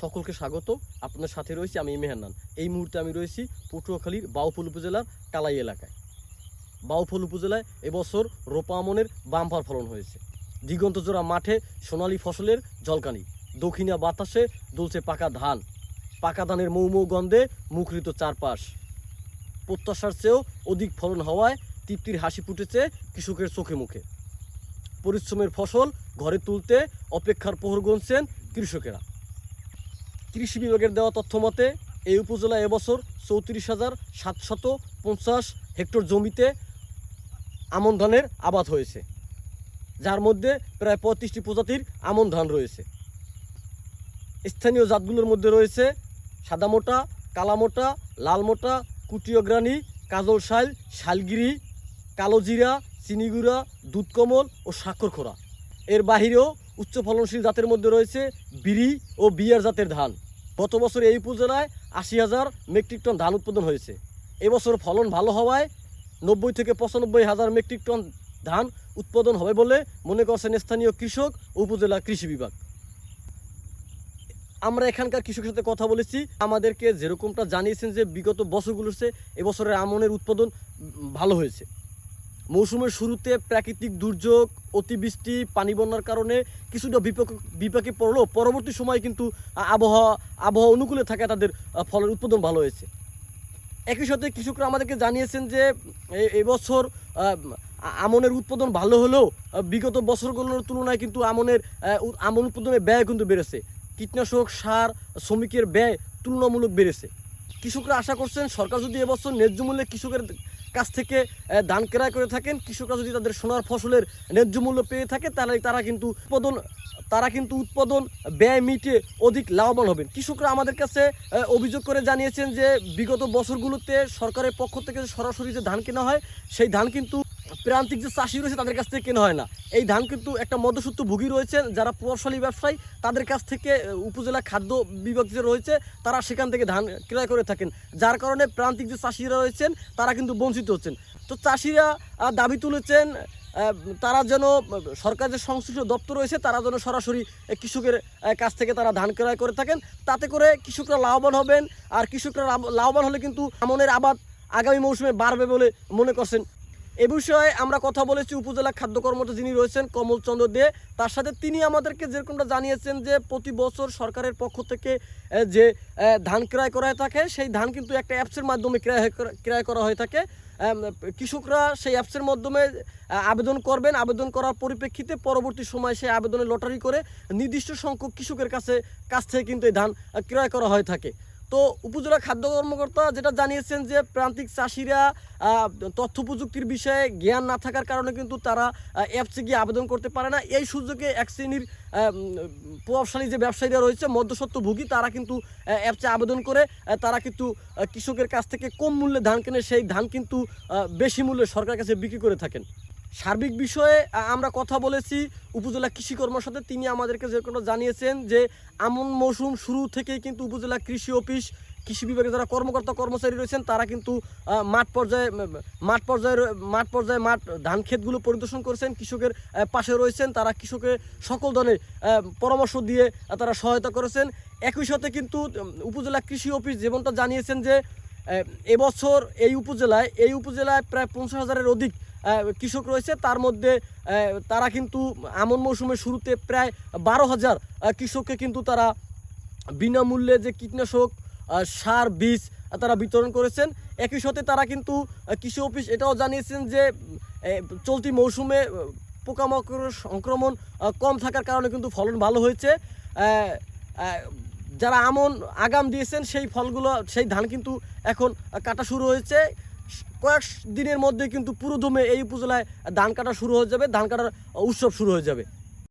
সকলকে স্বাগত। আপনার সাথে রয়েছি আমি মেহেরনান। এই মুহূর্তে আমি রয়েছি পটুয়াখালীর বাউফল উপজেলার কালাই এলাকায়। বাউফল উপজেলায় এবছর রোপা আমনের বাম্পার ফলন হয়েছে। দিগন্ত জোড়া মাঠে সোনালী ফসলের ঝলকানি, দক্ষিণা বাতাসে দুলছে পাকা ধান। পাকা ধানের মৌ মৌ গন্ধে মুখরিত চারপাশ। প্রত্যাশার চেয়েও অধিক ফলন হওয়ায় তৃপ্তির হাসি ফুটেছে কৃষকের চোখে মুখে। পরিশ্রমের ফসল ঘরে তুলতে অপেক্ষার প্রহর গুনছেন কৃষকেরা। কৃষি বিভাগের দেওয়া তথ্য মতে এই উপজেলায় এবছর 34,750 হেক্টর জমিতে আমন ধানের আবাদ হয়েছে, যার মধ্যে প্রায় 35টি প্রজাতির আমন ধান রয়েছে। স্থানীয় জাতগুলোর মধ্যে রয়েছে সাদামোটা, কালামোটা, লালমোটা, কুটিয়গ্রানি, কাজলশাইল, শালগিরি, কালোজিরা, চিনিগুড়া, দুধকমল ও স্বাক্ষরখোরা। এর বাহিরেও উচ্চ ফলনশীল জাতের মধ্যে রয়েছে বিরি ও বিয়ার জাতের ধান। গত বছর এই উপজেলায় 80,000 মেট্রিক টন ধান উৎপাদন হয়েছে। এবছর ফলন ভালো হওয়ায় 90 থেকে 95,000 মেট্রিক টন ধান উৎপাদন হবে বলে মনে করছেন স্থানীয় কৃষক ও উপজেলা কৃষি বিভাগ। আমরা এখানকার কৃষকের সাথে কথা বলেছি, আমাদেরকে যেরকমটা জানিয়েছেন যে বিগত বছরগুলোতে এবছরের আমনের উৎপাদন ভালো হয়েছে। মৌসুমের শুরুতে প্রাকৃতিক দুর্যোগ, অতিবৃষ্টি, পানি বন্যার কারণে কিছুটা বিপাকে পড়লেও পরবর্তী সময় কিন্তু আবহাওয়া অনুকূলে থাকে তাদের ফলের উৎপাদন ভালো হয়েছে। একই সাথে কৃষকরা আমাদেরকে জানিয়েছেন যে এবছর আমনের উৎপাদন ভালো হলেও বিগত বছরগুলোর তুলনায় কিন্তু আমন উৎপাদনের ব্যয় কিন্তু বেড়েছে। কীটনাশক, সার, শ্রমিকের ব্যয় তুলনামূলক বেড়েছে। কৃষকরা আশা করছেন সরকার যদি এবছর ন্যায্য মূল্যে কৃষকের কাছ থেকে ধান ক্রয় করে থাকেন, কৃষকরা যদি তাদের সোনার ফসলের ন্যায্য মূল্য পেয়ে থাকে, তাহলে তারা কিন্তু উৎপাদন ব্যয় মিটে অধিক লাভবান হবেন। কৃষকরা আমাদের কাছে অভিযোগ করে জানিয়েছেন যে বিগত বছরগুলোতে সরকারের পক্ষ থেকে সরাসরি যে ধান কেনা হয়, সেই ধান কিন্তু প্রান্তিক যে চাষি রয়েছে তাদের কাছ থেকে কেনা হয় না। এই ধান কিন্তু একটা মধ্যস্বত্বভোগী রয়েছেন, যারা প্রভাবশালী ব্যবসায়ী, তাদের কাছ থেকে উপজেলা খাদ্য বিভাগ যে রয়েছে তারা সেখান থেকে ধান ক্রয় করে থাকেন, যার কারণে প্রান্তিক যে চাষিরা রয়েছেন তারা কিন্তু বঞ্চিত হচ্ছেন। তো চাষিরা দাবি তুলেছেন তারা যেন সরকার যে সংশ্লিষ্ট দপ্তর রয়েছে তারা যেন সরাসরি কৃষকের কাছ থেকে তারা ধান ক্রয় করে থাকেন, তাতে করে কৃষকরা লাভবান হবেন। আর কৃষকরা লাভবান হলে কিন্তু আমনের আবাদ আগামী মৌসুমে বাড়বে বলে মনে করছেন। এ বিষয়ে আমরা কথা বলেছি উপজেলা খাদ্য কর্মকর্তা যিনি রয়েছেন কমল চন্দ্র দে, তার সাথে তিনি আমাদেরকে যেরকমটা জানিয়েছেন যে প্রতি বছর সরকারের পক্ষ থেকে যে ধান ক্রয় করা হয়ে থাকে, সেই ধান কিন্তু একটা অ্যাপসের মাধ্যমে ক্রয় করা হয়ে থাকে। কৃষকরা সেই অ্যাপসের মাধ্যমে আবেদন করবেন, আবেদন করার পরিপ্রেক্ষিতে পরবর্তী সময় সেই আবেদনে লটারি করে নির্দিষ্ট সংখ্যক কৃষকের কাছ থেকে কিন্তু এই ধান ক্রয় করা হয়ে থাকে। তো উপজেলা খাদ্য কর্মকর্তা যেটা জানিয়েছেন যে প্রান্তিক চাষিরা তথ্য প্রযুক্তির বিষয়ে জ্ঞান না থাকার কারণে কিন্তু তারা অ্যাপসে গিয়ে আবেদন করতে পারে না। এই সুযোগে এক শ্রেণীর প্রভাবশালী যে ব্যবসায়ীরা রয়েছে মধ্যস্বত্বভোগী, তারা কিন্তু অ্যাপসে আবেদন করে তারা কিন্তু কৃষকের কাছ থেকে কম মূল্যে ধান কেনে সেই ধান কিন্তু বেশি মূল্যে সরকারের কাছে বিক্রি করে থাকেন। সার্বিক বিষয়ে আমরা কথা বলেছি উপজেলা কৃষি কর্মর সাথে, তিনি আমাদেরকে যেরকম জানিয়েছেন যে আমন মৌসুম শুরু থেকেই কিন্তু উপজেলা কৃষি অফিস, কৃষি বিভাগে যারা কর্মকর্তা কর্মচারী রয়েছেন তারা কিন্তু মাঠ পর্যায়ে ধান ক্ষেতগুলো পরিদর্শন করেছেন, কৃষকের পাশে রয়েছেন, তারা কৃষকের সকল ধরনের পরামর্শ দিয়ে তারা সহায়তা করেছেন। একই সাথে কিন্তু উপজেলা কৃষি অফিস যেমনটা জানিয়েছেন যে এবছর এই উপজেলায় প্রায় 50,000-এর অধিক কৃষক রয়েছে, তার মধ্যে তারা কিন্তু আমন মৌসুমের শুরুতে প্রায় 12,000 কৃষককে কিন্তু তারা বিনামূল্যে যে কীটনাশক, সার, বীজ তারা বিতরণ করেছেন। একই সাথে তারা কিন্তু কৃষি অফিস এটাও জানিয়েছেন যে চলতি মৌসুমে পোকামাকড়ের সংক্রমণ কম থাকার কারণে কিন্তু ফলন ভালো হয়েছে। যারা আগাম দিয়েছেন সেই ধান কিন্তু এখন কাটা শুরু হয়েছে। কয়েক দিনের মধ্যে কিন্তু পুরোদমে এই উপজেলায় ধান কাটা শুরু হয়ে যাবে, ধান কাটার উৎসব শুরু হয়ে যাবে।